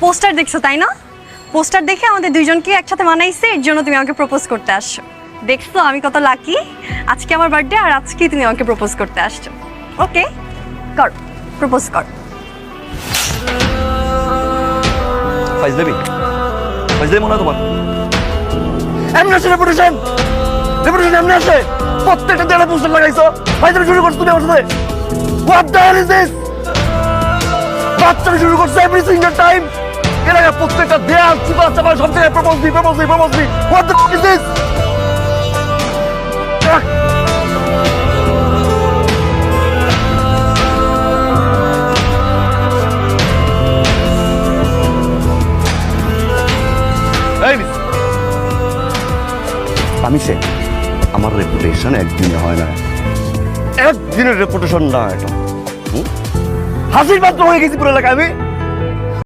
Poster দেখছো তাই না? পোস্টার দেখে আমাদের দুইজনকে একসাথে মানাইছে, এর জন্য তুমি আমাকে প্রপোজ করতে আসছো। দেখছো আমি কত লাকি, আজকে আমার বার্থডে আর আজকেই তুমি আমাকে প্রপোজ করতে আসছো। ওকে, কর, প্রপোজ কর। ফাইজলামি ফাইজলামি মনে হয় তোমার। এমনি আছে রেপুটেশন, রেপুটেশন এমনি আছে। প্রত্যেকটা দেয়ালে পোস্টার লাগাইছো, ফাইজলামি শুরু করছো তুমি আমার সাথে। What the hell is this? বাচ্চারা শুরু করছো এভরি সিঙ্গেল টাইম। এর আগে প্রত্যেকটা দেয়াল চিপা চাপা সব জায়গায় propose the, propose the, propose the. What the is this? এই মিস, আমি সে আমার রেপুটেশন একদিনে হয় না, একদিনের রেপুটেশন না এটা। হাসির পাত্র হয়ে গেছি পুরো এলাকায় আমি।